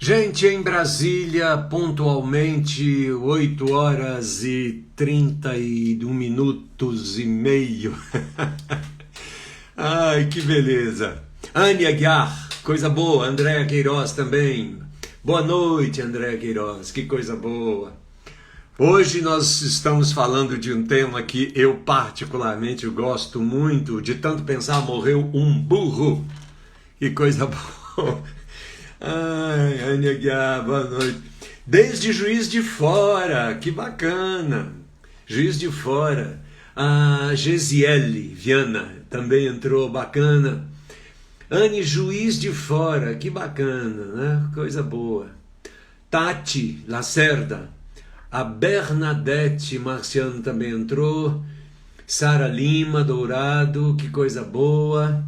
Gente, em Brasília, pontualmente, 8 horas e 31 minutos e meio. Ai, que beleza. Anne Aguiar, coisa boa. Andréa Queiroz também. Boa noite, Andréa Queiroz, que coisa boa. Hoje nós estamos falando de um tema que eu particularmente gosto muito. De tanto pensar, morreu um burro. Que coisa boa. Ai, Anne Aguiar, boa noite. Desde Juiz de Fora, que bacana. Juiz de Fora. A Gesiele Viana também entrou, bacana. Anne, Juiz de Fora, que bacana, né? Coisa boa. Tati Lacerda. A Bernadette Marciano também entrou. Sara Lima Dourado, que coisa boa.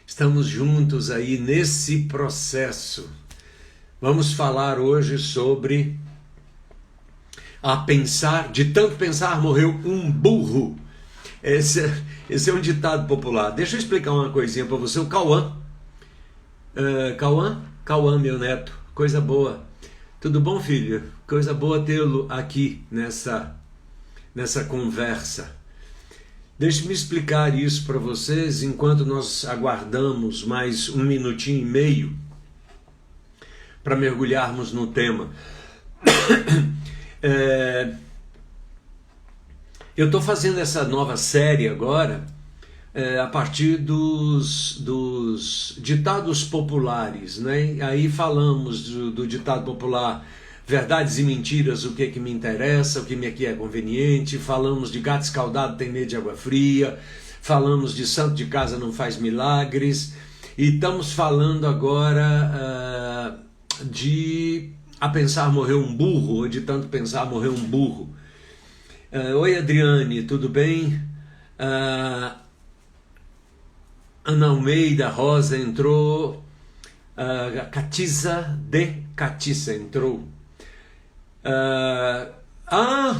Estamos juntos aí nesse processo. Vamos falar hoje sobre de tanto pensar morreu um burro. Esse é um ditado popular. Deixa eu explicar uma coisinha para você. O Cauã. Cauã, meu neto. Coisa boa. Tudo bom, filho? Coisa boa tê-lo aqui nessa conversa. Deixe-me explicar isso para vocês enquanto nós aguardamos mais 1 minutinho e meio para mergulharmos no tema. Eu estou fazendo essa nova série agora a partir dos ditados populares, né? Aí falamos do ditado popular: verdades e mentiras, o que me interessa, o que aqui é conveniente. Falamos de gato escaldado tem medo de água fria. Falamos de santo de casa não faz milagres. E estamos falando agora de a pensar morreu um burro, ou de tanto pensar morreu um burro. Oi, Adriane, tudo bem? Ana Almeida Rosa entrou. Catiça entrou.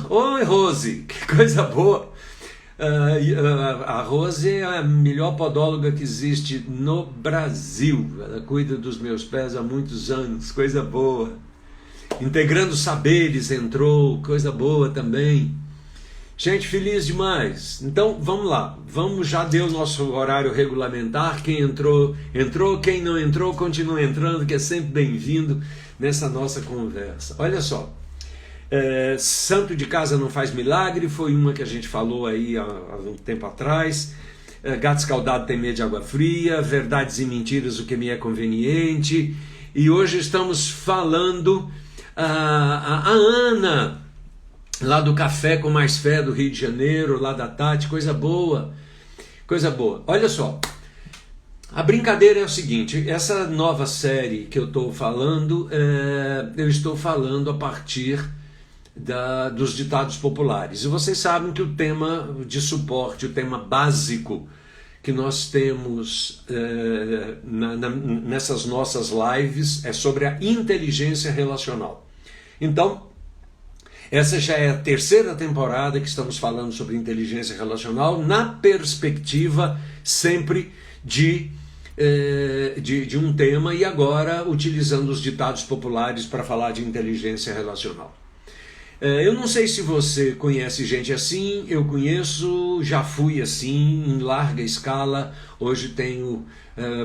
Oi, Rose, que coisa boa. A Rose é a melhor podóloga que existe no Brasil. Ela cuida dos meus pés há muitos anos, coisa boa. Integrando Saberes entrou, coisa boa também. Gente, feliz demais. Então, vamos lá. Já deu o nosso horário regulamentar. Quem entrou, entrou. Quem não entrou, continua entrando, que é sempre bem-vindo nessa nossa conversa. Olha só. Santo de casa não faz milagre, foi uma que a gente falou aí há um tempo atrás. Gato escaldado tem medo de água fria. Verdades e mentiras, o que me é conveniente. E hoje estamos falando a Ana, lá do Café com Mais Fé do Rio de Janeiro, lá da Tati, coisa boa, coisa boa. Olha só, a brincadeira é o seguinte: essa nova série que eu estou falando, eu estou falando a partir dos ditados populares. E vocês sabem que o tema de suporte, o tema básico que nós temos nessas nossas lives é sobre a inteligência relacional. Então, essa já é a 3ª temporada que estamos falando sobre inteligência relacional, na perspectiva sempre de um tema, e agora utilizando os ditados populares para falar de inteligência relacional. Eu não sei se você conhece gente assim, eu conheço, já fui assim em larga escala. Hoje tenho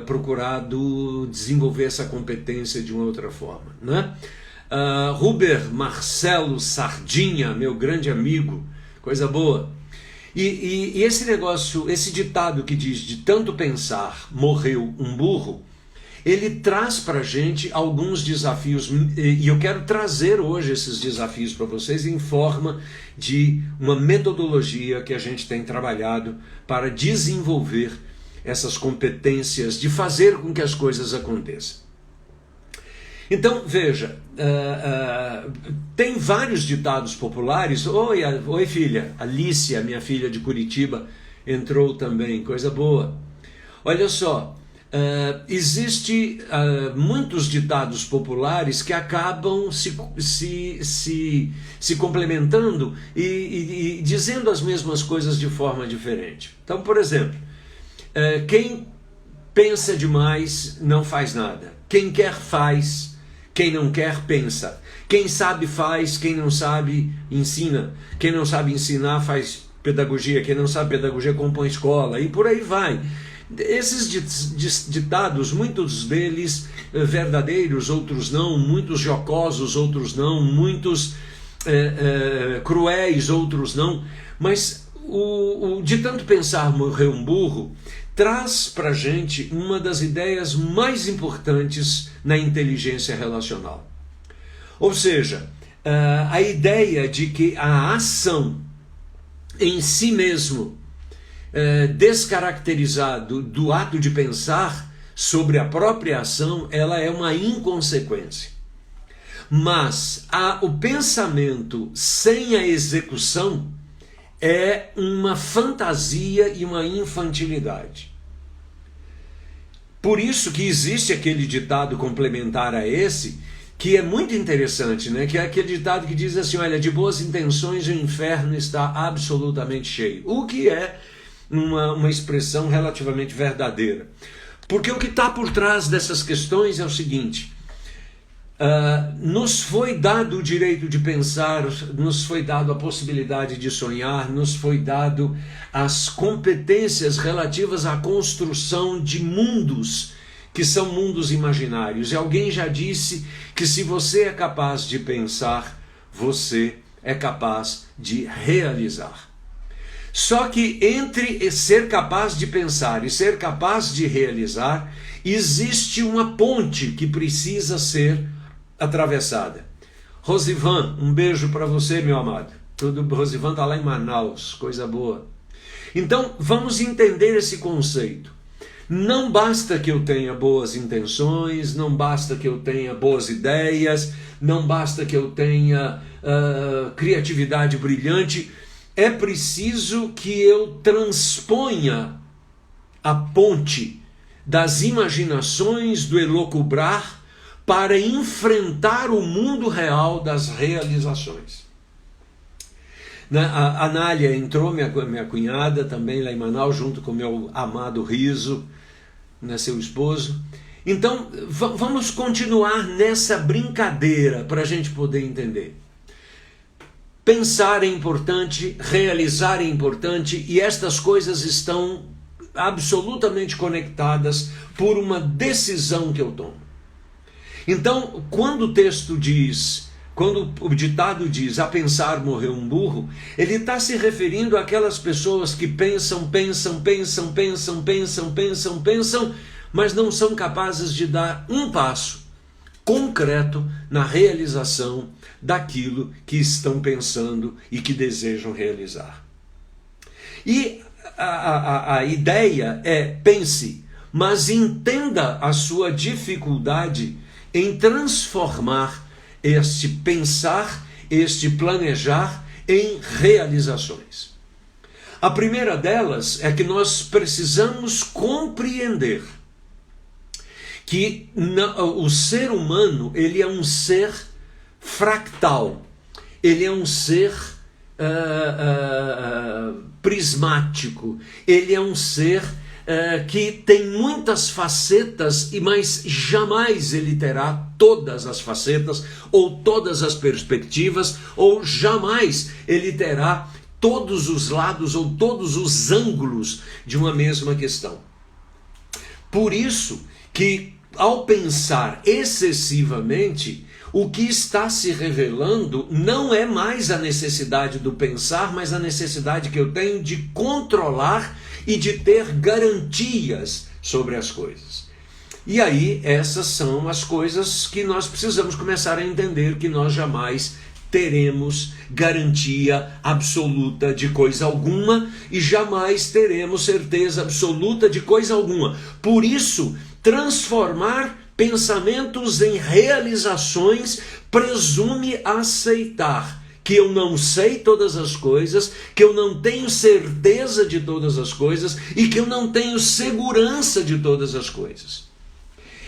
procurado desenvolver essa competência de uma outra forma, né? Ruber Marcelo Sardinha, meu grande amigo, coisa boa. E esse negócio, esse ditado que diz de tanto pensar morreu um burro, ele traz para a gente alguns desafios, e eu quero trazer hoje esses desafios para vocês em forma de uma metodologia que a gente tem trabalhado para desenvolver essas competências de fazer com que as coisas aconteçam. Então, veja, tem vários ditados populares. Oi filha, Alicia, minha filha de Curitiba, entrou também, coisa boa. Olha só, existe muitos ditados populares que acabam se complementando e dizendo as mesmas coisas de forma diferente. Então, por exemplo, quem pensa demais não faz nada. Quem quer faz, quem não quer pensa. Quem sabe faz, quem não sabe ensina. Quem não sabe ensinar faz pedagogia, quem não sabe pedagogia compõe escola, e por aí vai. Esses ditados, muitos deles verdadeiros, outros não, muitos jocosos, outros não, muitos cruéis, outros não, mas de tanto pensar morreu um burro, traz para a gente uma das ideias mais importantes na inteligência relacional. Ou seja, a ideia de que a ação em si mesmo, descaracterizado do ato de pensar sobre a própria ação, ela é uma inconsequência. Mas o pensamento sem a execução é uma fantasia e uma infantilidade. Por isso que existe aquele ditado complementar a esse, que é muito interessante, né? Que é aquele ditado que diz assim, olha, de boas intenções o inferno está absolutamente cheio. O que é uma expressão relativamente verdadeira. Porque o que está por trás dessas questões é o seguinte, nos foi dado o direito de pensar, nos foi dado a possibilidade de sonhar, nos foi dado as competências relativas à construção de mundos, que são mundos imaginários. E alguém já disse que se você é capaz de pensar, você é capaz de realizar. Só que entre ser capaz de pensar e ser capaz de realizar, existe uma ponte que precisa ser atravessada. Rosivan, um beijo para você, meu amado. Rosivan está lá em Manaus, coisa boa. Então, vamos entender esse conceito. Não basta que eu tenha boas intenções, não basta que eu tenha boas ideias, não basta que eu tenha criatividade brilhante, é preciso que eu transponha a ponte das imaginações, do elocubrar, para enfrentar o mundo real das realizações. A Nália entrou, minha cunhada, também lá em Manaus, junto com meu amado Riso, seu esposo. Então, vamos continuar nessa brincadeira para a gente poder entender. Pensar é importante, realizar é importante, e estas coisas estão absolutamente conectadas por uma decisão que eu tomo. Então, quando o texto diz, quando o ditado diz, a pensar morreu um burro, ele está se referindo àquelas pessoas que pensam, mas não são capazes de dar um passo concreto na realização daquilo que estão pensando e que desejam realizar. E a ideia é, pense, mas entenda a sua dificuldade em transformar este pensar, este planejar em realizações. A primeira delas é que nós precisamos compreender que o ser humano, ele é um ser fractal, ele é um ser prismático, ele é um ser que tem muitas facetas, mas jamais ele terá todas as facetas, ou todas as perspectivas, ou jamais ele terá todos os lados, ou todos os ângulos de uma mesma questão. Por isso que, ao pensar excessivamente, o que está se revelando não é mais a necessidade do pensar, mas a necessidade que eu tenho de controlar e de ter garantias sobre as coisas. E aí, essas são as coisas que nós precisamos começar a entender, que nós jamais teremos garantia absoluta de coisa alguma e jamais teremos certeza absoluta de coisa alguma. Por isso, transformar pensamentos em realizações presume aceitar que eu não sei todas as coisas, que eu não tenho certeza de todas as coisas e que eu não tenho segurança de todas as coisas.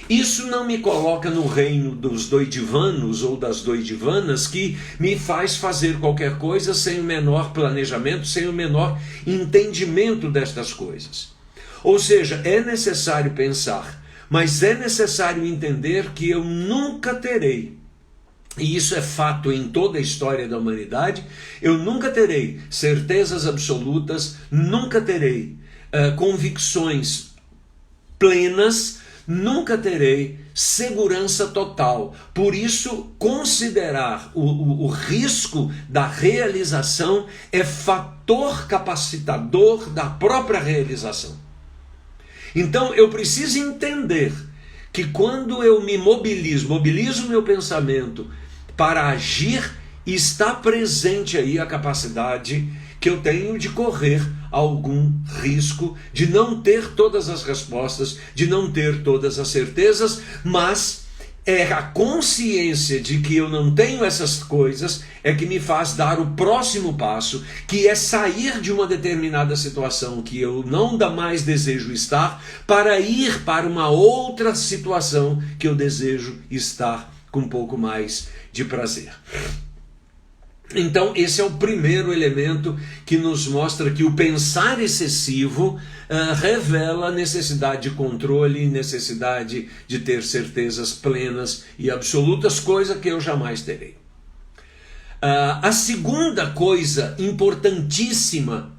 Isso não me coloca no reino dos doidivanos ou das doidivanas, que me faz fazer qualquer coisa sem o menor planejamento, sem o menor entendimento destas coisas. Ou seja, é necessário pensar, mas é necessário entender que eu nunca terei, e isso é fato em toda a história da humanidade, eu nunca terei certezas absolutas, nunca terei convicções plenas, nunca terei segurança total. Por isso, considerar o risco da realização é fator capacitador da própria realização. Então, eu preciso entender que quando eu me mobilizo meu pensamento para agir, está presente aí a capacidade que eu tenho de correr algum risco, de não ter todas as respostas, de não ter todas as certezas, mas é a consciência de que eu não tenho essas coisas é que me faz dar o próximo passo, que é sair de uma determinada situação que eu não mais desejo estar, para ir para uma outra situação que eu desejo estar com um pouco mais de prazer. Então, esse é o primeiro elemento que nos mostra que o pensar excessivo revela necessidade de controle, necessidade de ter certezas plenas e absolutas, coisa que eu jamais terei. A segunda coisa importantíssima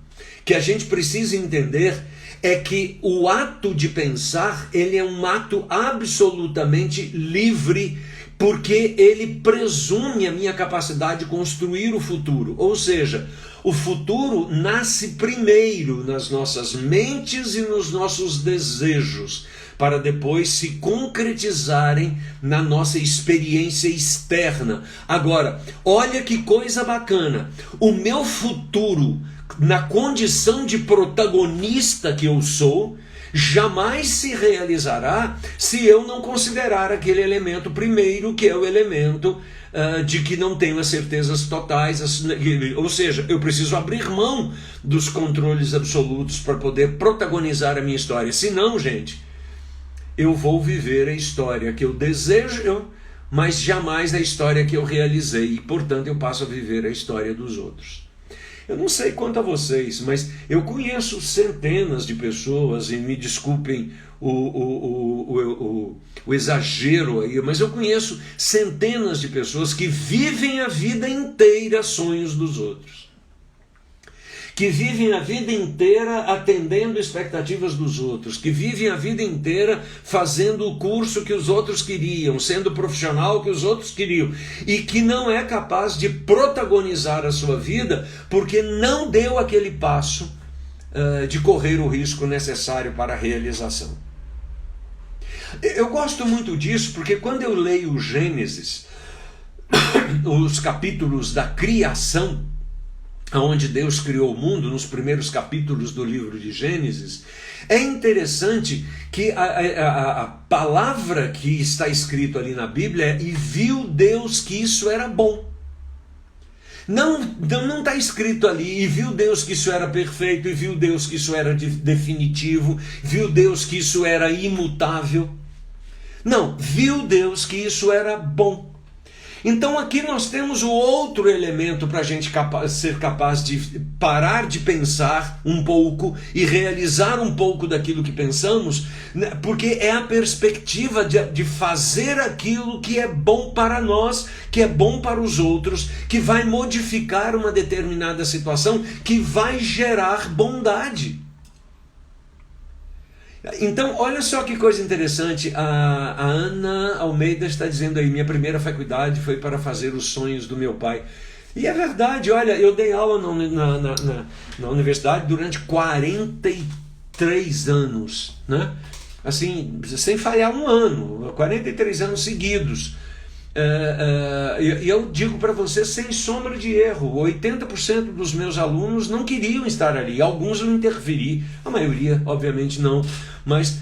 que a gente precisa entender é que o ato de pensar, ele é um ato absolutamente livre, porque ele presume a minha capacidade de construir o futuro. Ou seja, o futuro nasce primeiro nas nossas mentes e nos nossos desejos, para depois se concretizarem na nossa experiência externa. Agora, olha que coisa bacana. O meu futuro, na condição de protagonista que eu sou, jamais se realizará se eu não considerar aquele elemento primeiro, que é o elemento de que não tenho as certezas totais, ou seja, eu preciso abrir mão dos controles absolutos para poder protagonizar a minha história. Senão, gente, eu vou viver a história que eu desejo, mas jamais a história que eu realizei, e portanto eu passo a viver a história dos outros. Eu não sei quanto a vocês, mas eu conheço centenas de pessoas, e me desculpem o exagero aí, mas eu conheço centenas de pessoas que vivem a vida inteira sonhos dos outros. Que vivem a vida inteira atendendo expectativas dos outros, que vivem a vida inteira fazendo o curso que os outros queriam, sendo o profissional que os outros queriam, e que não é capaz de protagonizar a sua vida porque não deu aquele passo de correr o risco necessário para a realização. Eu gosto muito disso porque quando eu leio o Gênesis, os capítulos da criação, onde Deus criou o mundo, nos primeiros capítulos do livro de Gênesis, é interessante que a palavra que está escrito ali na Bíblia é: e viu Deus que isso era bom. Não está escrito ali: e viu Deus que isso era perfeito, e viu Deus que isso era definitivo, viu Deus que isso era imutável. Não, viu Deus que isso era bom. Então aqui nós temos o outro elemento para a gente ser capaz de parar de pensar um pouco e realizar um pouco daquilo que pensamos, porque é a perspectiva de fazer aquilo que é bom para nós, que é bom para os outros, que vai modificar uma determinada situação, que vai gerar bondade. Então, olha só que coisa interessante, a Ana Almeida está dizendo aí: minha primeira faculdade foi para fazer os sonhos do meu pai. E é verdade, olha, eu dei aula na universidade durante 43 anos, né? Assim, sem falhar um ano, 43 anos seguidos. E eu digo para você, sem sombra de erro, 80% dos meus alunos não queriam estar ali. Alguns eu interferi, a maioria obviamente não, mas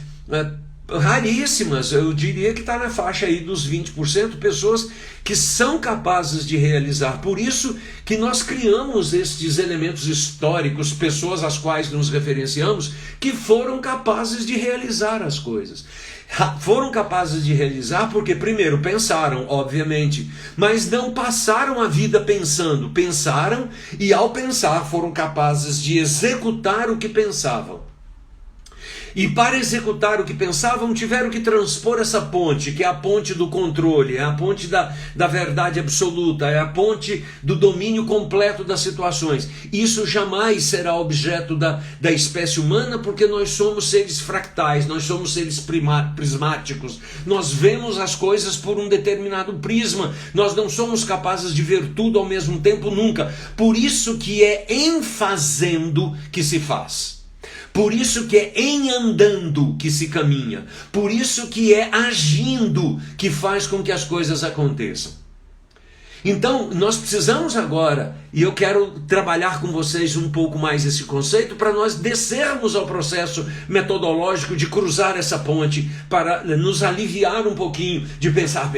raríssimas, eu diria que está na faixa aí dos 20%, pessoas que são capazes de realizar. Por isso que nós criamos estes elementos históricos, pessoas às quais nos referenciamos, que foram capazes de realizar as coisas. Foram capazes de realizar porque primeiro pensaram, obviamente, mas não passaram a vida pensando. Pensaram e ao pensar foram capazes de executar o que pensavam. E para executar o que pensavam, tiveram que transpor essa ponte, que é a ponte do controle, é a ponte da verdade absoluta, é a ponte do domínio completo das situações. Isso jamais será objeto da espécie humana, porque nós somos seres fractais, nós somos seres prismáticos. Nós vemos as coisas por um determinado prisma. Nós não somos capazes de ver tudo ao mesmo tempo nunca. Por isso que é em fazendo que se faz. Por isso que é em andando que se caminha. Por isso que é agindo que faz com que as coisas aconteçam. Então, nós precisamos agora, e eu quero trabalhar com vocês um pouco mais esse conceito, para nós descermos ao processo metodológico de cruzar essa ponte, para nos aliviar um pouquinho de pensar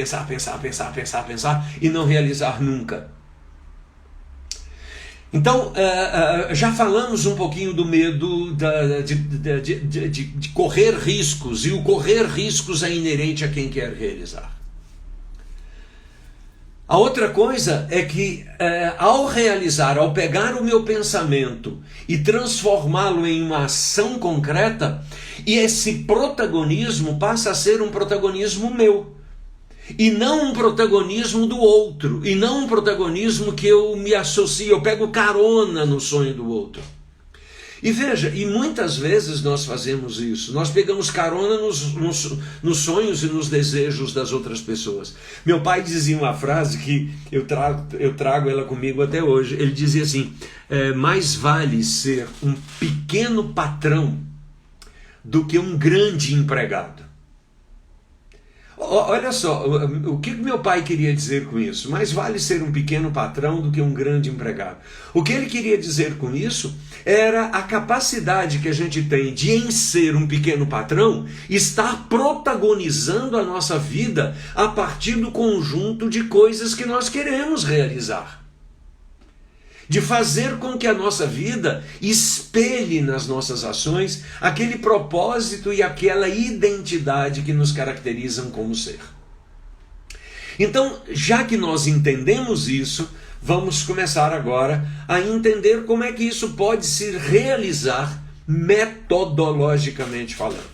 e não realizar nunca. Então, já falamos um pouquinho do medo de correr riscos, e o correr riscos é inerente a quem quer realizar. A outra coisa é que ao realizar, ao pegar o meu pensamento e transformá-lo em uma ação concreta, e esse protagonismo passa a ser um protagonismo meu. E não um protagonismo do outro, e não um protagonismo que eu me associo, eu pego carona no sonho do outro. E veja, e muitas vezes nós fazemos isso, nós pegamos carona nos sonhos e nos desejos das outras pessoas. Meu pai dizia uma frase que eu trago ela comigo até hoje, ele dizia assim, mais vale ser um pequeno patrão do que um grande empregado. Olha só, o que meu pai queria dizer com isso? Mais vale ser um pequeno patrão do que um grande empregado. O que ele queria dizer com isso era a capacidade que a gente tem de, em ser um pequeno patrão, estar protagonizando a nossa vida a partir do conjunto de coisas que nós queremos realizar. De fazer com que a nossa vida espelhe nas nossas ações aquele propósito e aquela identidade que nos caracterizam como ser. Então, já que nós entendemos isso, vamos começar agora a entender como é que isso pode se realizar metodologicamente falando.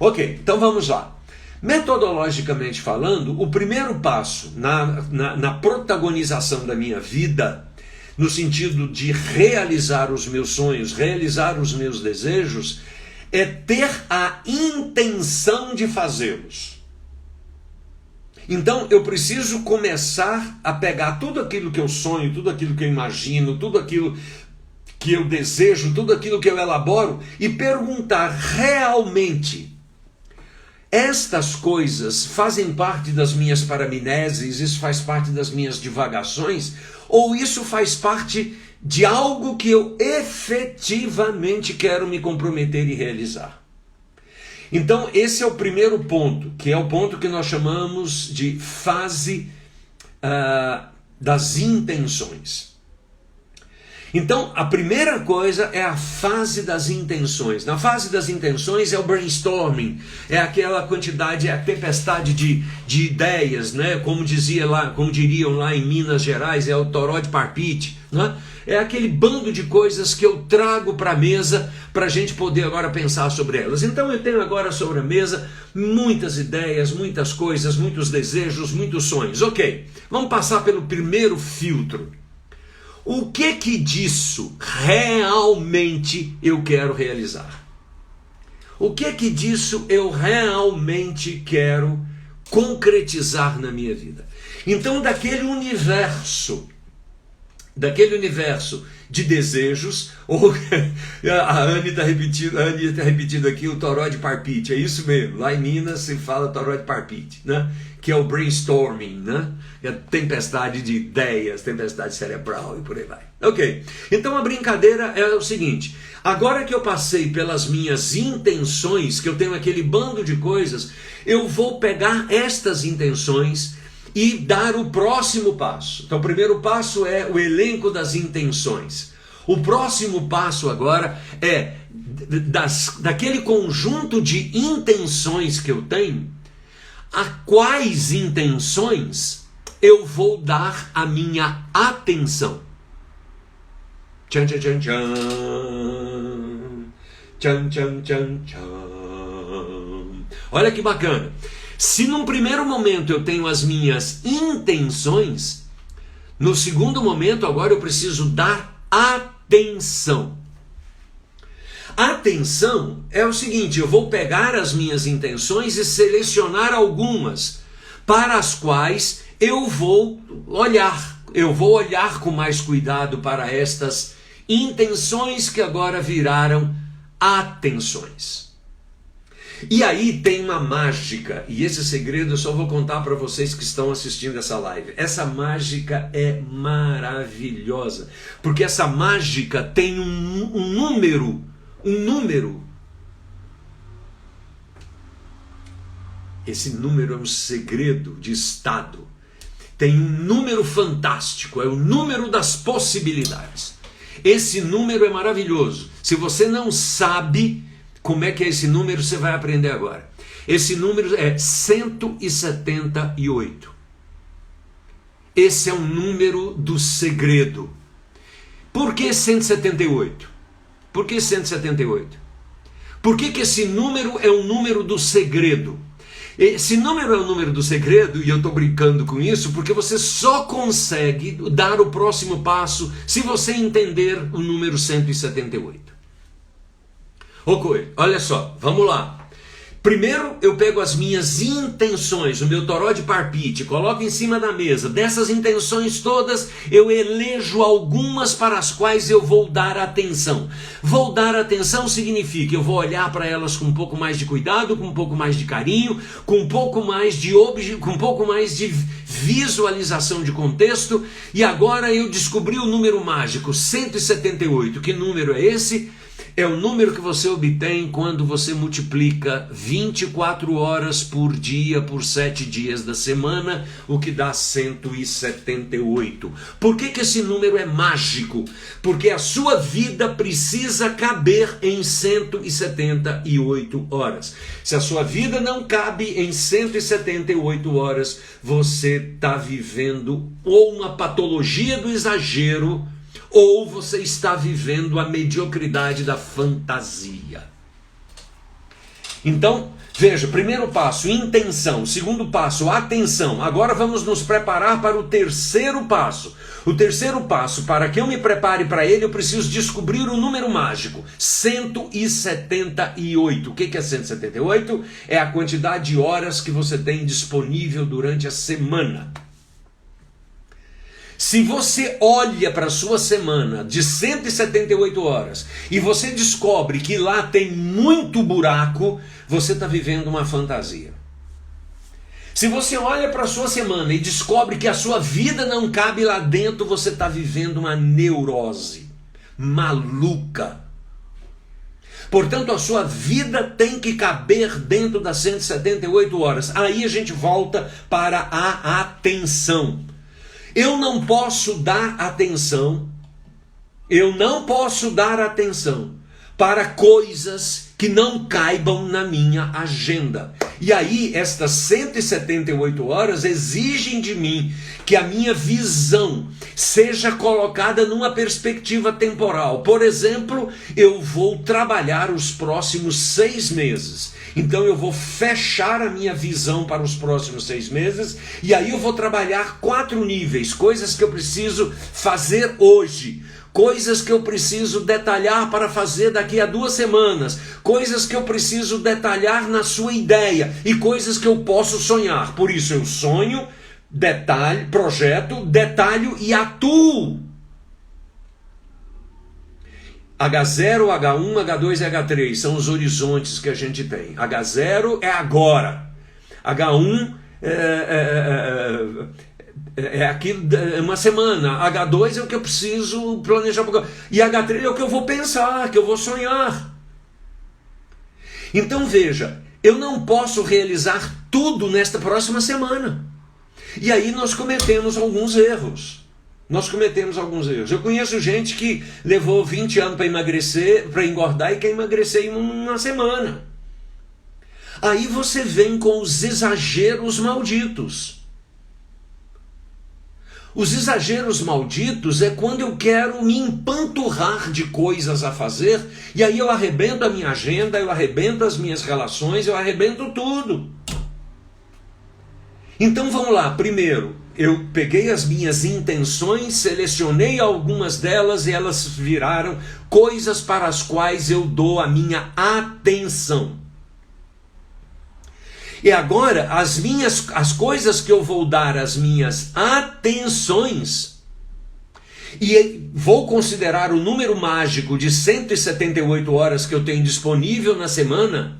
Ok, então vamos lá. Metodologicamente falando, o primeiro passo na protagonização da minha vida, no sentido de realizar os meus sonhos, realizar os meus desejos, é ter a intenção de fazê-los. Então eu preciso começar a pegar tudo aquilo que eu sonho, tudo aquilo que eu imagino, tudo aquilo que eu desejo, tudo aquilo que eu elaboro e perguntar realmente: estas coisas fazem parte das minhas paramnésias, isso faz parte das minhas divagações, ou isso faz parte de algo que eu efetivamente quero me comprometer e realizar? Então esse é o primeiro ponto, que é o ponto que nós chamamos de fase das intenções. Então, a primeira coisa é a fase das intenções. Na fase das intenções é o brainstorming, é aquela quantidade, é a tempestade de ideias, né? Como diriam lá em Minas Gerais, é o toró de parpite, né? É aquele bando de coisas que eu trago para a mesa para a gente poder agora pensar sobre elas. Então eu tenho agora sobre a mesa muitas ideias, muitas coisas, muitos desejos, muitos sonhos. Ok, vamos passar pelo primeiro filtro. O que disso realmente eu quero realizar? O que disso eu realmente quero concretizar na minha vida? Então, daquele universo de desejos, ou a Anne está repetindo aqui o toró de parpite, é isso mesmo, lá em Minas se fala toró de parpite, né? Que é o brainstorming, né? É a tempestade de ideias, tempestade cerebral e por aí vai. Ok, então a brincadeira é o seguinte: agora que eu passei pelas minhas intenções, que eu tenho aquele bando de coisas, eu vou pegar estas intenções e dar o próximo passo. Então o primeiro passo é o elenco das intenções. O próximo passo agora é daquele conjunto de intenções que eu tenho, a quais intenções eu vou dar a minha atenção. Tchan, tchan, tchan, tchan. Tchan, tchan, tchan, tchan. Olha que bacana. Se num primeiro momento eu tenho as minhas intenções, no segundo momento agora eu preciso dar atenção. Atenção é o seguinte: eu vou pegar as minhas intenções e selecionar algumas para as quais eu vou olhar. Eu vou olhar com mais cuidado para estas intenções que agora viraram atenções. E aí tem uma mágica, e esse segredo eu só vou contar para vocês que estão assistindo essa live. Essa mágica é maravilhosa, porque essa mágica tem um número. Esse número é um segredo de estado. Tem um número fantástico, é o número das possibilidades. Esse número é maravilhoso. Se você não sabe como é que é esse número, você vai aprender agora. Esse número é 178. Esse é o número do segredo. Por que 178? Por que 178? Por que esse número é o número do segredo? Esse número é o número do segredo, e eu estou brincando com isso, porque você só consegue dar o próximo passo se você entender o número 178. Ok, olha só, vamos lá. Primeiro eu pego as minhas intenções, o meu toró de parpite, coloco em cima da mesa. Dessas intenções todas, eu elejo algumas para as quais eu vou dar atenção. Vou dar atenção significa eu vou olhar para elas com um pouco mais de cuidado, com um pouco mais de carinho, com um pouco mais de visualização de contexto. E agora eu descobri o número mágico, 178. Que número é esse? É o número que você obtém quando você multiplica 24 horas por dia por 7 dias da semana, o que dá 178. Por que esse número é mágico? Porque a sua vida precisa caber em 178 horas. Se a sua vida não cabe em 178 horas, você está vivendo ou uma patologia do exagero, ou você está vivendo a mediocridade da fantasia. Então, veja, primeiro passo, intenção. Segundo passo, atenção. Agora vamos nos preparar para o terceiro passo. O terceiro passo, para que eu me prepare para ele, eu preciso descobrir o número mágico, 178. O que é 178? É a quantidade de horas que você tem disponível durante a semana. Se você olha para a sua semana de 178 horas e você descobre que lá tem muito buraco, você está vivendo uma fantasia. Se você olha para a sua semana e descobre que a sua vida não cabe lá dentro, você está vivendo uma neurose maluca. Portanto, a sua vida tem que caber dentro das 178 horas. Aí a gente volta para a atenção. Eu não posso dar atenção para coisas que não caibam na minha agenda. E aí, estas 178 horas exigem de mim que a minha visão seja colocada numa perspectiva temporal. Por exemplo, eu vou trabalhar os próximos 6 meses. Então eu vou fechar a minha visão para os próximos 6 meses, e aí eu vou trabalhar 4 níveis, coisas que eu preciso fazer hoje, coisas que eu preciso detalhar para fazer daqui a 2 semanas, coisas que eu preciso detalhar na sua ideia, e coisas que eu posso sonhar. Por isso eu sonho, projeto, detalho e atuo. H0, H1, H2 e H3 são os horizontes que a gente tem. H0 é agora. H1 é aqui uma semana. H2 é o que eu preciso planejar. E H3 é o que eu vou pensar, que eu vou sonhar. Então veja, eu não posso realizar tudo nesta próxima semana. E aí nós cometemos alguns erros. Eu conheço gente que levou 20 anos para emagrecer, para engordar, e quer emagrecer em uma semana. Aí você vem com os exageros malditos. Os exageros malditos é quando eu quero me empanturrar de coisas a fazer, e aí eu arrebento a minha agenda, eu arrebento as minhas relações, eu arrebento tudo. Então vamos lá, primeiro, eu peguei as minhas intenções, selecionei algumas delas e elas viraram coisas para as quais eu dou a minha atenção. E agora, as coisas que eu vou dar as minhas atenções, e vou considerar o número mágico de 178 horas que eu tenho disponível na semana,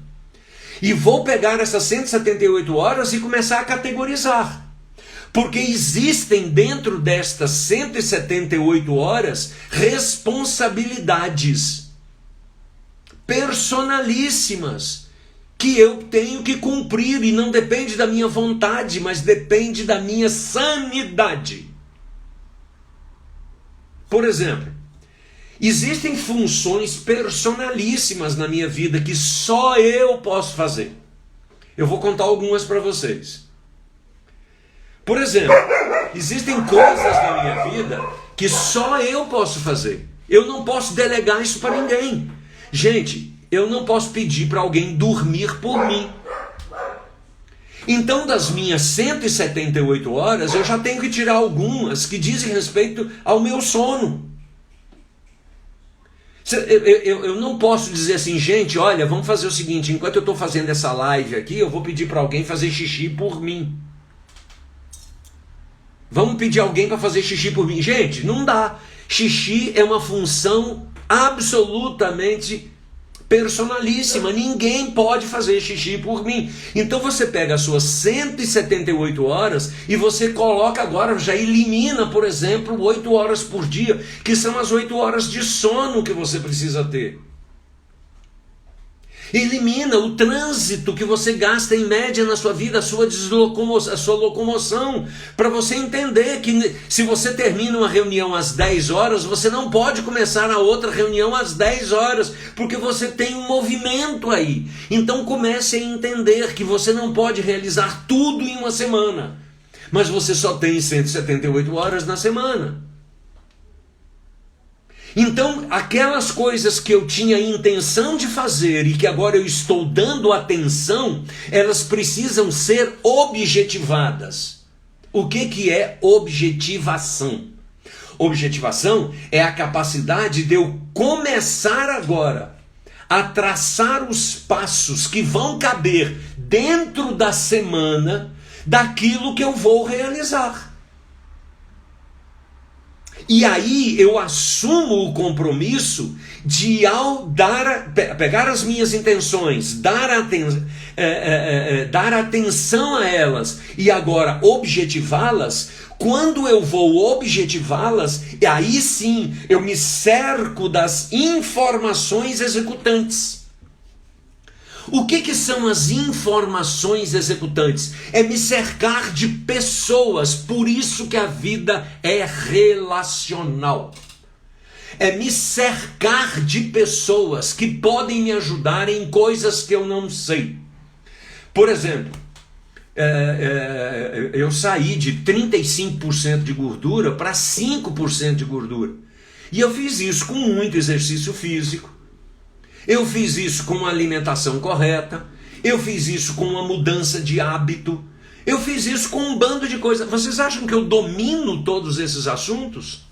e vou pegar essas 178 horas e começar a categorizar. Porque existem dentro destas 178 horas responsabilidades personalíssimas que eu tenho que cumprir, e não depende da minha vontade, mas depende da minha sanidade. Por exemplo, existem funções personalíssimas na minha vida que só eu posso fazer. Eu vou contar algumas para vocês. Por exemplo, existem coisas na minha vida que só eu posso fazer. Eu não posso delegar isso para ninguém. Gente, eu não posso pedir para alguém dormir por mim. Então, das minhas 178 horas, eu já tenho que tirar algumas que dizem respeito ao meu sono. Eu não posso dizer assim, gente, olha, vamos fazer o seguinte, enquanto eu estou fazendo essa live aqui, eu vou pedir para alguém fazer xixi por mim. Vamos pedir alguém para fazer xixi por mim. Gente, não dá. Xixi é uma função absolutamente personalíssima. Ninguém pode fazer xixi por mim. Então você pega as suas 178 horas e você coloca agora, já elimina, por exemplo, 8 horas por dia, que são as 8 horas de sono que você precisa ter. Elimina o trânsito que você gasta em média na sua vida, a sua locomoção, para você entender que se você termina uma reunião às 10 horas, você não pode começar a outra reunião às 10 horas, porque você tem um movimento aí. Então comece a entender que você não pode realizar tudo em uma semana, mas você só tem 178 horas na semana. Então, aquelas coisas que eu tinha intenção de fazer e que agora eu estou dando atenção, elas precisam ser objetivadas. O que é objetivação? Objetivação é a capacidade de eu começar agora a traçar os passos que vão caber dentro da semana daquilo que eu vou realizar. E aí eu assumo o compromisso de, ao pegar as minhas intenções, dar atenção a elas e agora objetivá-las. Quando eu vou objetivá-las, aí sim eu me cerco das informações executantes. O que são as informações executantes? É me cercar de pessoas, por isso que a vida é relacional. É me cercar de pessoas que podem me ajudar em coisas que eu não sei. Por exemplo, eu saí de 35% de gordura para 5% de gordura. E eu fiz isso com muito exercício físico. Eu fiz isso com uma alimentação correta, eu fiz isso com uma mudança de hábito, eu fiz isso com um bando de coisas. Vocês acham que eu domino todos esses assuntos?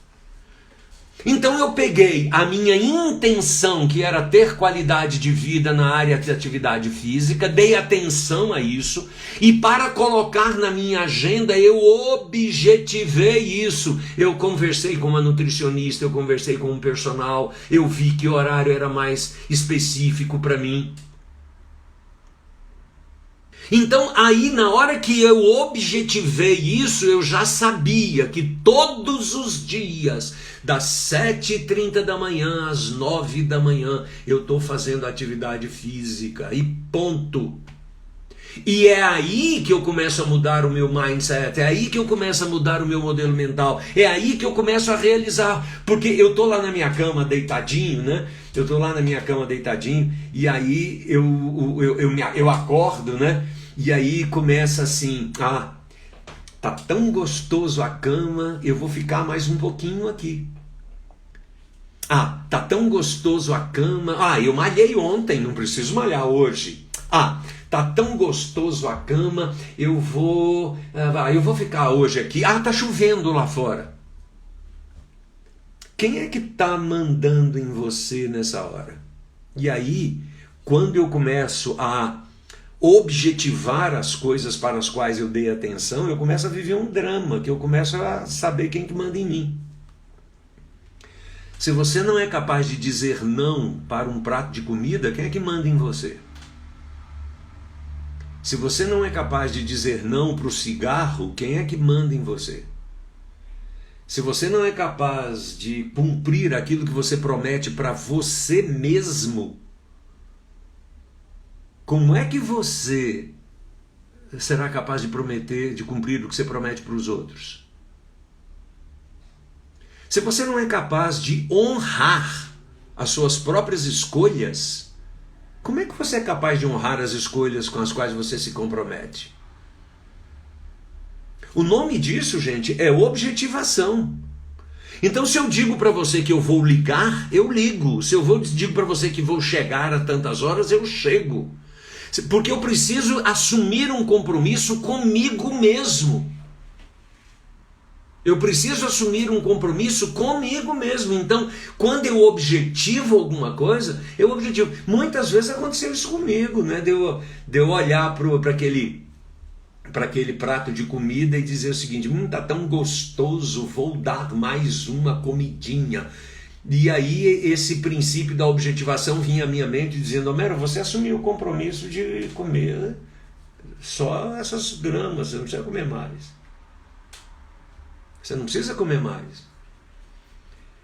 Então eu peguei a minha intenção, que era ter qualidade de vida na área de atividade física, dei atenção a isso, e para colocar na minha agenda eu objetivei isso. Eu conversei com uma nutricionista, eu conversei com um personal, eu vi que o horário era mais específico para mim. Então aí na hora que eu objetivei isso, eu já sabia que todos os dias, das 7h30 da manhã às 9 da manhã, eu estou fazendo atividade física e ponto. E é aí que eu começo a mudar o meu mindset, é aí que eu começo a mudar o meu modelo mental, é aí que eu começo a realizar, porque eu estou lá na minha cama deitadinho, né? Eu estou lá na minha cama deitadinho, e aí eu acordo, né? E aí começa assim, Tá tão gostoso a cama, eu vou ficar mais um pouquinho aqui. Ah, tá tão gostoso a cama. Ah, eu malhei ontem, não preciso malhar hoje. Ah, tá tão gostoso a cama, eu vou ficar hoje aqui. Ah, tá chovendo lá fora. Quem é que tá mandando em você nessa hora? E aí, quando eu começo a objetivar as coisas para as quais eu dei atenção, eu começo a viver um drama, que eu começo a saber quem que manda em mim. Se você não é capaz de dizer não para um prato de comida, quem é que manda em você? Se você não é capaz de dizer não para o cigarro, quem é que manda em você? Se você não é capaz de cumprir aquilo que você promete para você mesmo, como é que você será capaz de prometer, de cumprir o que você promete para os outros? Se você não é capaz de honrar as suas próprias escolhas, como é que você é capaz de honrar as escolhas com as quais você se compromete? O nome disso, gente, é objetivação. Então, se eu digo para você que eu vou ligar, eu ligo. Se eu digo para você que vou chegar a tantas horas, eu chego. Porque eu preciso assumir um compromisso comigo mesmo. Eu preciso assumir um compromisso comigo mesmo. Então, quando eu objetivo alguma coisa, eu objetivo. Muitas vezes aconteceu isso comigo, né? De eu olhar para aquele prato de comida e dizer o seguinte: tá tão gostoso, vou dar mais uma comidinha. E aí esse princípio da objetivação vinha à minha mente dizendo: Homero, você assumiu o compromisso de comer só essas gramas, você não precisa comer mais. Você não precisa comer mais.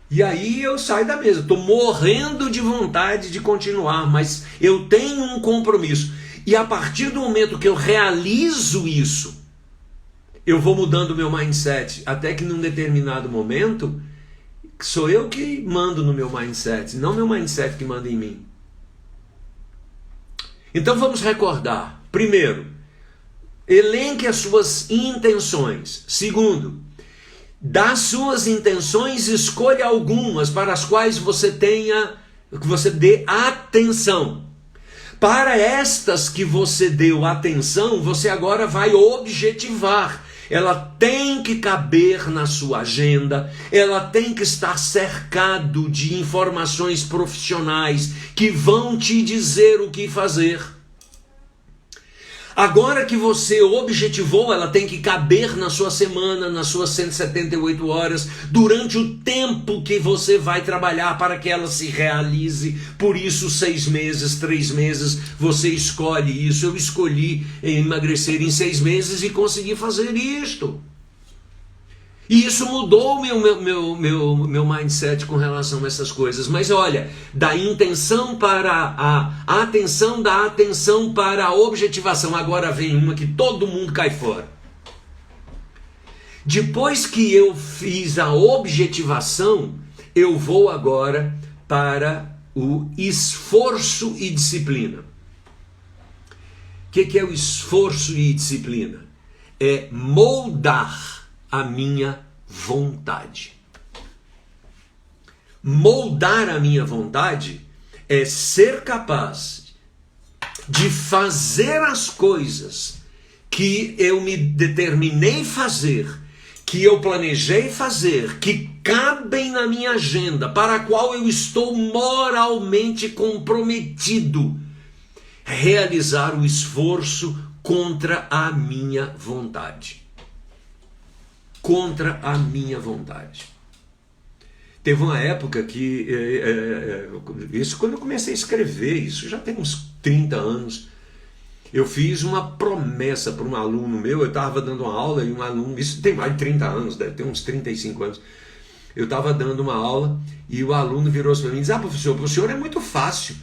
E aí eu saio da mesa, estou morrendo de vontade de continuar, mas eu tenho um compromisso. E a partir do momento que eu realizo isso, eu vou mudando o meu mindset, até que num determinado momento, sou eu que mando no meu mindset, não meu mindset que manda em mim. Então vamos recordar. Primeiro, elenque as suas intenções. Segundo, das suas intenções, escolha algumas para as quais você dê atenção. Para estas que você deu atenção, você agora vai objetivar. Ela tem que caber na sua agenda, ela tem que estar cercado de informações profissionais que vão te dizer o que fazer. Agora que você objetivou, ela tem que caber na sua semana, nas suas 178 horas, durante o tempo que você vai trabalhar para que ela se realize. Por isso, 6 meses, 3 meses, você escolhe isso. Eu escolhi emagrecer em 6 meses e consegui fazer isto. E isso mudou o meu mindset com relação a essas coisas. Mas olha, da intenção para a atenção, da atenção para a objetivação. Agora vem uma que todo mundo cai fora. Depois que eu fiz a objetivação, eu vou agora para o esforço e disciplina. O que é o esforço e disciplina? É moldar a minha vontade. Moldar a minha vontade é ser capaz de fazer as coisas que eu me determinei fazer, que eu planejei fazer, que cabem na minha agenda, para a qual eu estou moralmente comprometido. Realizar o esforço contra a minha vontade. Contra a minha vontade. Teve uma época que, isso quando eu comecei a escrever, isso já tem uns 30 anos, eu fiz uma promessa para um aluno meu. Eu estava dando uma aula e um aluno, isso tem mais de 30 anos, deve ter uns 35 anos, eu estava dando uma aula e o aluno virou-se para mim e disse: professor, para o senhor é muito fácil,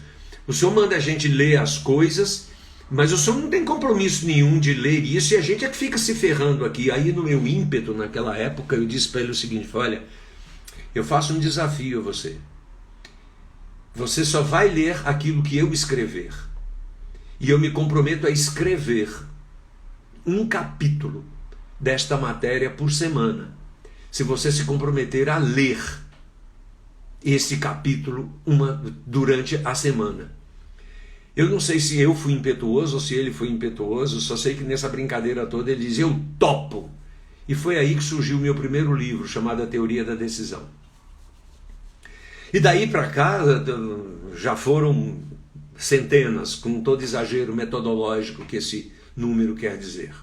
o senhor manda a gente ler as coisas, mas o senhor não tem compromisso nenhum de ler isso e a gente é que fica se ferrando aqui. Aí no meu ímpeto naquela época eu disse para ele o seguinte: olha, eu faço um desafio a você. Você só vai ler aquilo que eu escrever. E eu me comprometo a escrever um capítulo desta matéria por semana, se você se comprometer a ler esse capítulo durante a semana. Eu não sei se eu fui impetuoso ou se ele foi impetuoso, só sei que nessa brincadeira toda ele diz, eu topo. E foi aí que surgiu o meu primeiro livro, chamado A Teoria da Decisão. E daí para cá já foram centenas, com todo exagero metodológico que esse número quer dizer.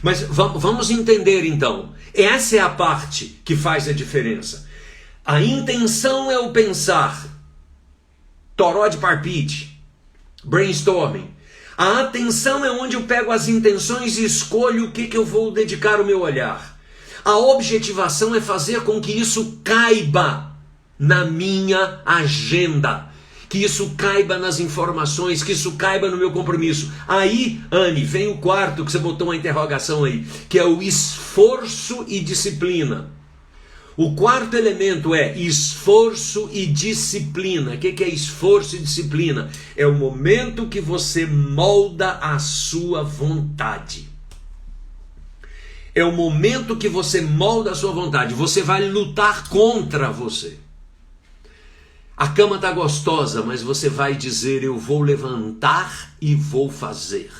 Mas vamos entender então, essa é a parte que faz a diferença. A intenção é o pensar, toró de parpite, brainstorming. A atenção é onde eu pego as intenções e escolho o que eu vou dedicar o meu olhar. A objetivação é fazer com que isso caiba na minha agenda, que isso caiba nas informações, que isso caiba no meu compromisso. Aí, Anne, vem o quarto que você botou uma interrogação aí, que é o esforço e disciplina. O quarto elemento é esforço e disciplina. O que é esforço e disciplina? É o momento que você molda a sua vontade. É o momento que você molda a sua vontade. Você vai lutar contra você. A cama está gostosa, mas você vai dizer, eu vou levantar e vou fazer.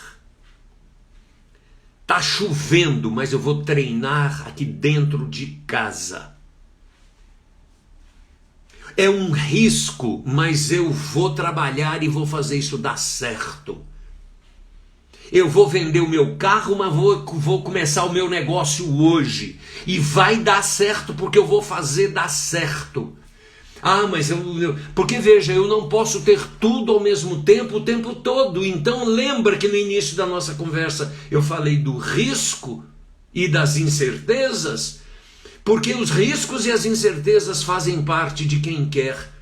Está chovendo, mas eu vou treinar aqui dentro de casa. É um risco, mas eu vou trabalhar e vou fazer isso dar certo. Eu vou vender o meu carro, mas vou começar o meu negócio hoje. E vai dar certo porque eu vou fazer dar certo. Ah, mas porque veja, eu não posso ter tudo ao mesmo tempo, o tempo todo. Então lembra que no início da nossa conversa eu falei do risco e das incertezas? Porque os riscos e as incertezas fazem parte de quem quer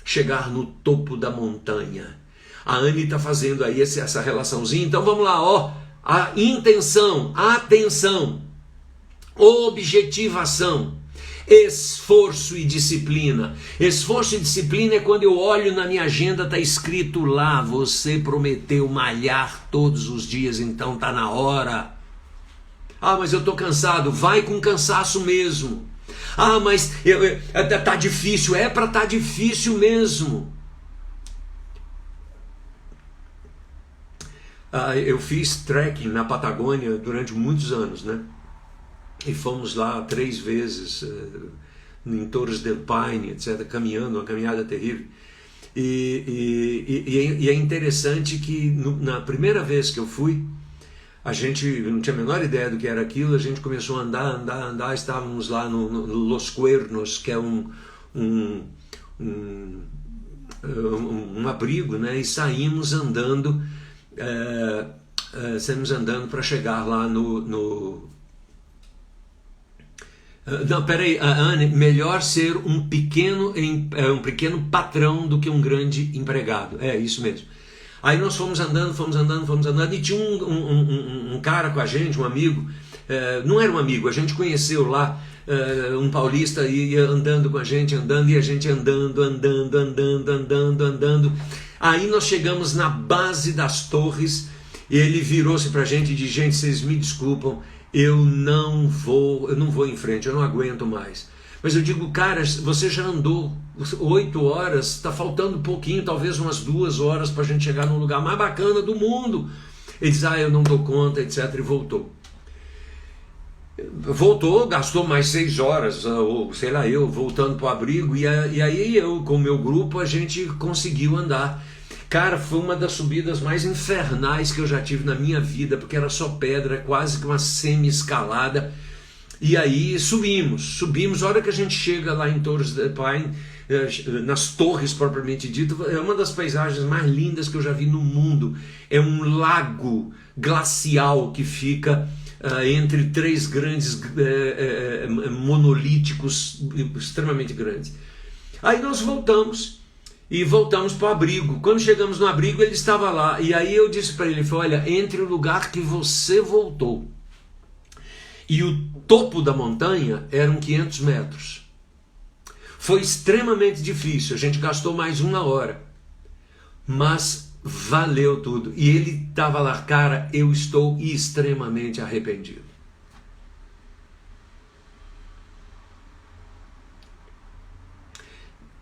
chegar no topo da montanha. A Anne está fazendo aí essa relaçãozinha. Então vamos lá, ó. A intenção, atenção, objetivação, esforço e disciplina. Esforço e disciplina é quando eu olho na minha agenda, está escrito lá, você prometeu malhar todos os dias, então está na hora. Ah, mas eu estou cansado. Vai com cansaço mesmo. Ah, mas tá difícil. É para estar difícil mesmo. Eu fiz trekking na Patagônia durante muitos anos, né? E fomos lá 3 vezes em Torres del Paine, etc., caminhando, uma caminhada terrível. E é interessante que na primeira vez que eu fui, a gente não tinha a menor ideia do que era aquilo, a gente começou a andar, estávamos lá no Los Cuernos, que é um abrigo, né? E saímos andando para chegar lá no... Não, peraí, Anne, melhor ser um pequeno patrão do que um grande empregado. É isso mesmo. Aí nós fomos andando, e tinha um cara com a gente, um amigo, não era um amigo, a gente conheceu lá, um paulista, ia andando com a gente, e a gente andando. Aí nós chegamos na base das torres, e ele virou-se pra gente e disse, gente, vocês me desculpam, eu não vou em frente, eu não aguento mais. Mas eu digo, cara, você já andou 8 horas, está faltando um pouquinho, talvez umas 2 horas para a gente chegar no lugar mais bacana do mundo. Ele diz, eu não dou conta, etc. E voltou. Gastou mais 6 horas, ou sei lá, eu voltando para o abrigo, e aí eu, com o meu grupo, a gente conseguiu andar. Cara, foi uma das subidas mais infernais que eu já tive na minha vida, porque era só pedra, quase que uma semi-escalada. E aí subimos, a hora que a gente chega lá em Torres del Paine, nas torres propriamente dito, é uma das paisagens mais lindas que eu já vi no mundo. É um lago glacial que fica entre 3 grandes monolíticos extremamente grandes. Aí nós voltamos para o abrigo. Quando chegamos no abrigo, ele estava lá, e aí eu disse para ele, olha, entre o lugar que você voltou e o topo da montanha eram 500 metros. Foi extremamente difícil, a gente gastou mais 1 hora, mas valeu tudo. E ele estava lá, cara, eu estou extremamente arrependido.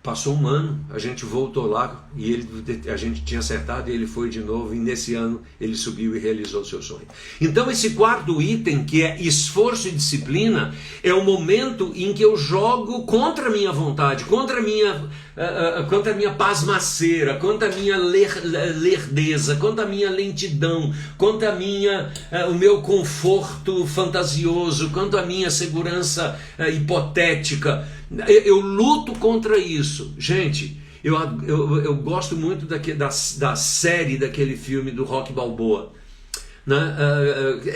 Passou um ano, a gente voltou lá e a gente tinha acertado e ele foi de novo, e nesse ano ele subiu e realizou o seu sonho. Então esse quarto item, que é esforço e disciplina, é o momento em que eu jogo contra a minha vontade, contra a minha pasmaceira, contra a minha lerdeza, contra a minha lentidão, contra o meu conforto fantasioso, contra a minha segurança hipotética. Eu luto contra isso. Gente, eu gosto muito da série daquele filme do Rocky Balboa. Né?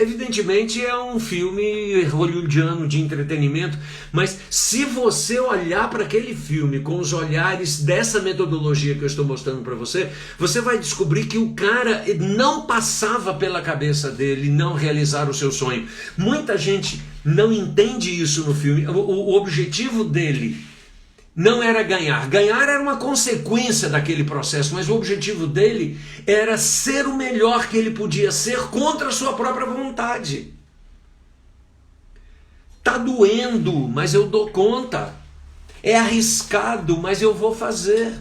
Evidentemente é um filme hollywoodiano de entretenimento, mas se você olhar para aquele filme com os olhares dessa metodologia que eu estou mostrando para você, você vai descobrir que o cara não passava pela cabeça dele não realizar o seu sonho. Muita gente não entende isso no filme. O objetivo dele não era ganhar. Ganhar era uma consequência daquele processo, mas o objetivo dele era ser o melhor que ele podia ser contra a sua própria vontade. Tá doendo, mas eu dou conta. É arriscado, mas eu vou fazer.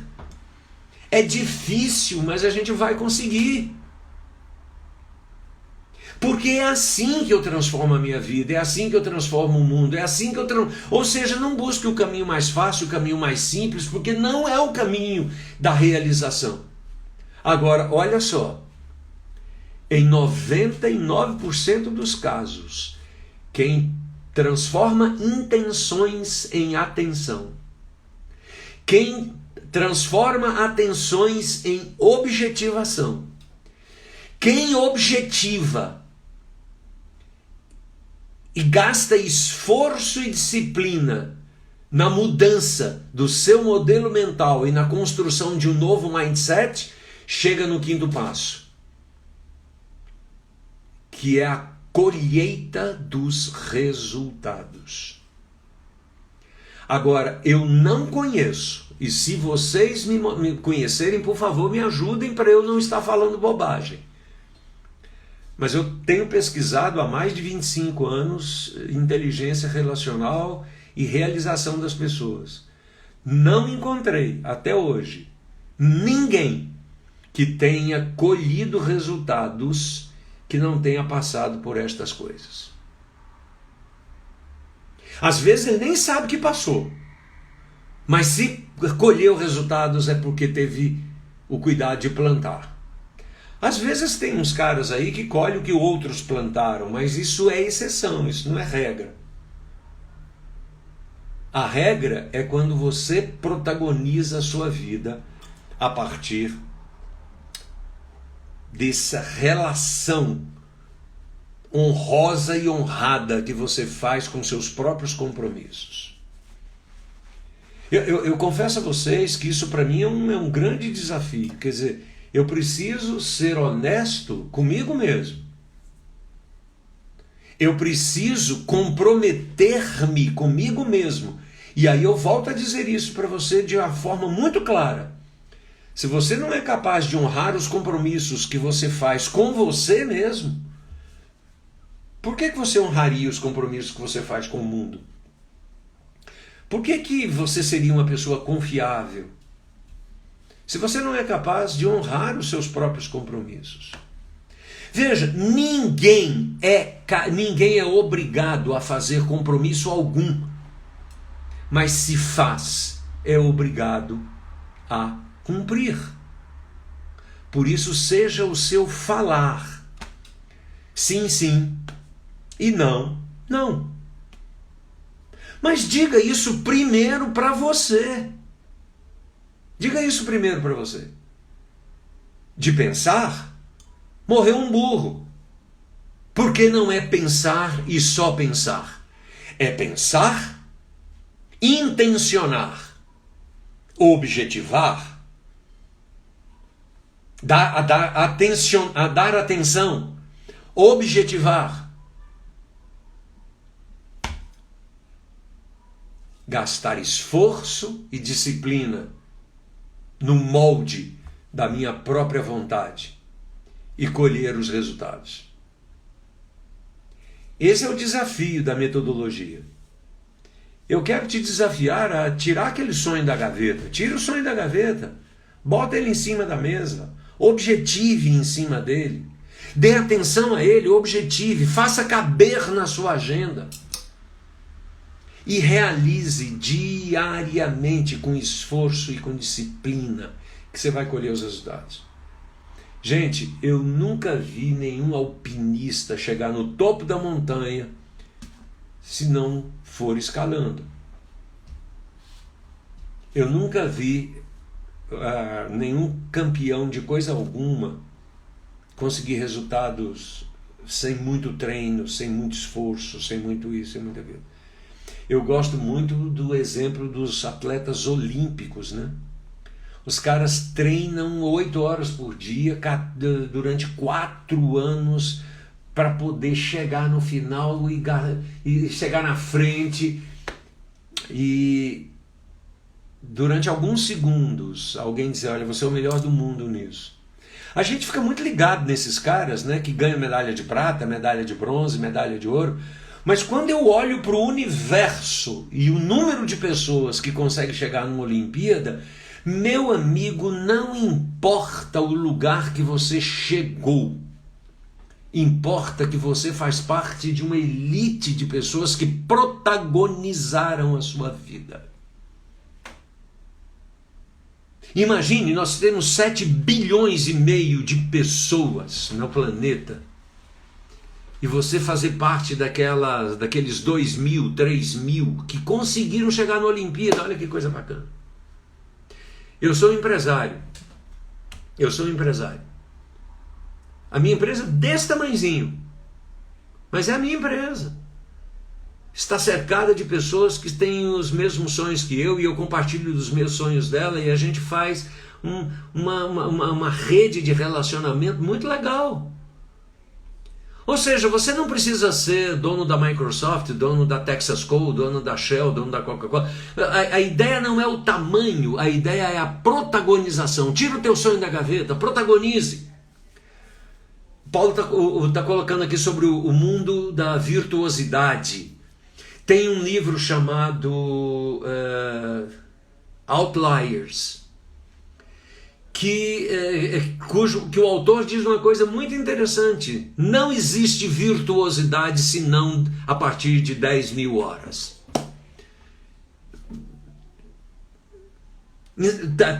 É difícil, mas a gente vai conseguir. Porque é assim que eu transformo a minha vida, é assim que eu transformo o mundo, é assim que Ou seja, não busque o caminho mais fácil, o caminho mais simples, porque não é o caminho da realização. Agora, olha só, em 99% dos casos, quem transforma intenções em atenção, quem transforma atenções em objetivação, quem objetiva e gasta esforço e disciplina na mudança do seu modelo mental e na construção de um novo mindset, chega no quinto passo, que é a colheita dos resultados. Agora, eu não conheço, e se vocês me conhecerem, por favor, me ajudem para eu não estar falando bobagem. Mas eu tenho pesquisado há mais de 25 anos inteligência relacional e realização das pessoas. Não encontrei, até hoje, ninguém que tenha colhido resultados que não tenha passado por estas coisas. Às vezes ele nem sabe que passou, mas se colheu resultados é porque teve o cuidado de plantar. Às vezes tem uns caras aí que colhem o que outros plantaram, mas isso é exceção, isso não é regra. A regra é quando você protagoniza a sua vida a partir dessa relação honrosa e honrada que você faz com seus próprios compromissos. Eu confesso a vocês que isso para mim é um grande desafio. Quer dizer, eu preciso ser honesto comigo mesmo. Eu preciso comprometer-me comigo mesmo. E aí eu volto a dizer isso para você de uma forma muito clara. Se você não é capaz de honrar os compromissos que você faz com você mesmo, por que você honraria os compromissos que você faz com o mundo? Por que você seria uma pessoa confiável se você não é capaz de honrar os seus próprios compromissos? Veja, ninguém é obrigado a fazer compromisso algum, mas se faz, é obrigado a cumprir. Por isso, seja o seu falar sim, sim e não, não. Mas diga isso primeiro para você. Diga isso primeiro para você. De pensar, morreu um burro. Porque não é pensar e só pensar. É pensar, intencionar, objetivar, dar atenção, objetivar, gastar esforço e disciplina no molde da minha própria vontade e colher os resultados. Esse é o desafio da metodologia. Eu quero te desafiar a tirar aquele sonho da gaveta. Tira o sonho da gaveta. Bota ele em cima da mesa. Objetive em cima dele. Dê atenção a ele, objetive. Faça caber na sua agenda. E realize diariamente, com esforço e com disciplina, que você vai colher os resultados. Gente, eu nunca vi nenhum alpinista chegar no topo da montanha se não for escalando. Eu nunca vi nenhum campeão de coisa alguma conseguir resultados sem muito treino, sem muito esforço, sem muito isso, sem muito aquilo. Eu gosto muito do exemplo dos atletas olímpicos, né? Os caras treinam 8 horas por dia durante 4 anos para poder chegar no final e chegar na frente. E durante alguns segundos alguém diz: olha, você é o melhor do mundo nisso. A gente fica muito ligado nesses caras, né, que ganham medalha de prata, medalha de bronze, medalha de ouro. Mas quando eu olho para o universo e o número de pessoas que conseguem chegar numa Olimpíada, meu amigo, não importa o lugar que você chegou. Importa que você faz parte de uma elite de pessoas que protagonizaram a sua vida. Imagine, nós temos 7 bilhões e meio de pessoas no planeta. E você fazer parte daqueles 2.000, 3.000 que conseguiram chegar na Olimpíada. Olha que coisa bacana. Eu sou empresário. A minha empresa é desse tamanhozinho. Mas é a minha empresa. Está cercada de pessoas que têm os mesmos sonhos que eu, e eu compartilho dos meus sonhos dela, e a gente faz uma rede de relacionamento muito legal. Ou seja, você não precisa ser dono da Microsoft, dono da Texas Coal, dono da Shell, dono da Coca-Cola. A ideia não é o tamanho, a ideia é a protagonização. Tira o teu sonho da gaveta, protagonize. Paulo está colocando aqui sobre o mundo da virtuosidade. Tem um livro chamado Outliers, que o autor diz uma coisa muito interessante: não existe virtuosidade senão a partir de 10.000 horas.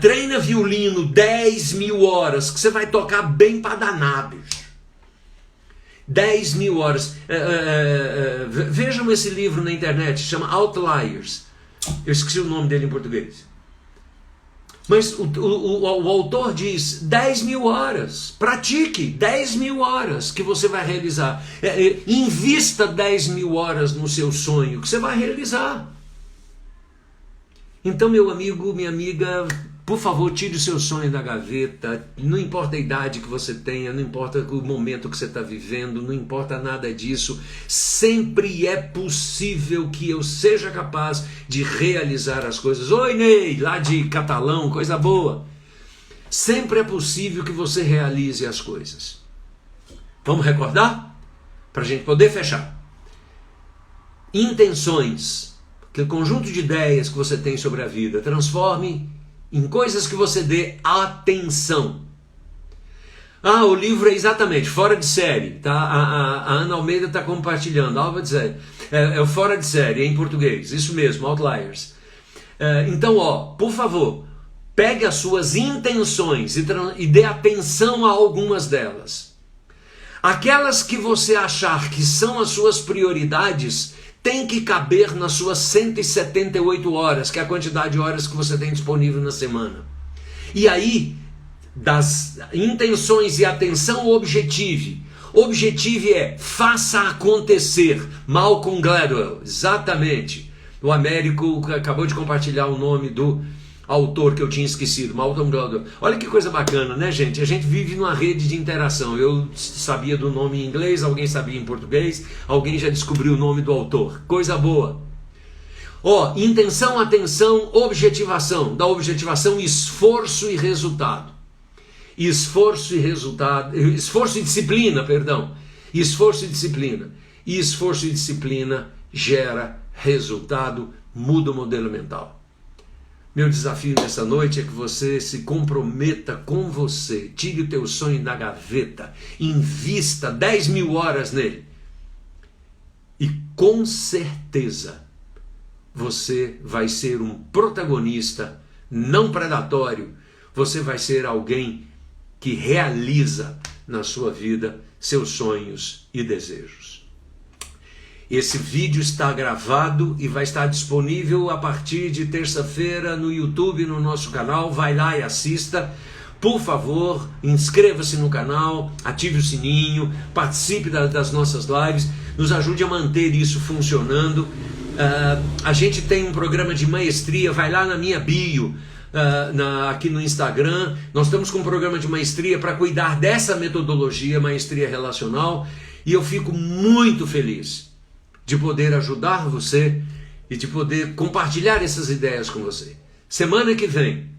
Treina violino 10.000 horas, que você vai tocar bem para danar, bicho. 10.000 horas. Vejam esse livro na internet, chama Outliers. Eu esqueci o nome dele em português. Mas o autor diz 10.000 horas, pratique 10.000 horas que você vai realizar. Invista 10.000 horas no seu sonho que você vai realizar. Então, meu amigo, minha amiga, por favor, tire o seu sonho da gaveta. Não importa a idade que você tenha, não importa o momento que você está vivendo, não importa nada disso. Sempre é possível que eu seja capaz de realizar as coisas. Oi, Ney, lá de Catalão, coisa boa. Sempre é possível que você realize as coisas. Vamos recordar? Para a gente poder fechar. Intenções, aquele conjunto de ideias que você tem sobre a vida, transforme em coisas que você dê atenção. O livro é exatamente Fora de Série, tá? A Ana Almeida está compartilhando. É o Fora de Série, em português. Isso mesmo, Outliers. Então, por favor, pegue as suas intenções e dê atenção a algumas delas. Aquelas que você achar que são as suas prioridades tem que caber nas suas 178 horas, que é a quantidade de horas que você tem disponível na semana. E aí, das intenções e atenção, objetive. Objetivo é faça acontecer. Malcolm Gladwell, exatamente. O Américo acabou de compartilhar o nome do autor que eu tinha esquecido, Malcolm Gladwell. Olha que coisa bacana, né, gente? A gente vive numa rede de interação. Eu sabia do nome em inglês, alguém sabia em português, alguém já descobriu o nome do autor. Coisa boa. Intenção, atenção, objetivação. Da objetivação, esforço e resultado. Esforço e disciplina, perdão. Esforço e disciplina. E esforço e disciplina gera resultado muda o modelo mental. Meu desafio nessa noite é que você se comprometa com você, tire o teu sonho da gaveta, invista 10.000 horas nele e com certeza você vai ser um protagonista não predatório, você vai ser alguém que realiza na sua vida seus sonhos e desejos. Esse vídeo está gravado e vai estar disponível a partir de terça-feira no YouTube, no nosso canal. Vai lá e assista. Por favor, inscreva-se no canal, ative o sininho, participe das nossas lives, nos ajude a manter isso funcionando. A gente tem um programa de maestria, vai lá na minha bio, aqui no Instagram. Nós estamos com um programa de maestria para cuidar dessa metodologia, maestria relacional, e eu fico muito feliz de poder ajudar você e de poder compartilhar essas ideias com você. Semana que vem,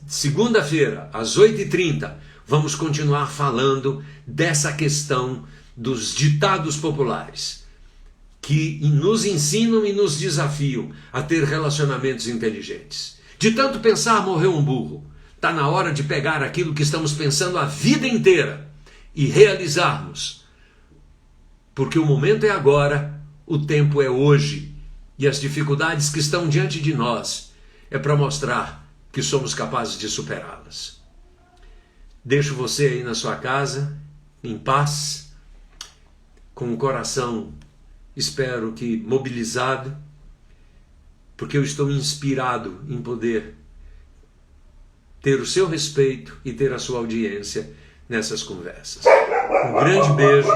segunda-feira, às 8h30, vamos continuar falando dessa questão dos ditados populares, que nos ensinam e nos desafiam a ter relacionamentos inteligentes. De tanto pensar, morreu um burro. Está na hora de pegar aquilo que estamos pensando a vida inteira e realizarmos. Porque o momento é agora, o tempo é hoje, e as dificuldades que estão diante de nós é para mostrar que somos capazes de superá-las. Deixo você aí na sua casa, em paz, com o coração, espero que mobilizado, porque eu estou inspirado em poder ter o seu respeito e ter a sua audiência nessas conversas. Um grande beijo,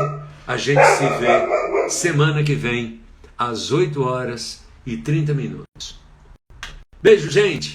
a gente se vê semana que vem, às 8h30. Beijo, gente!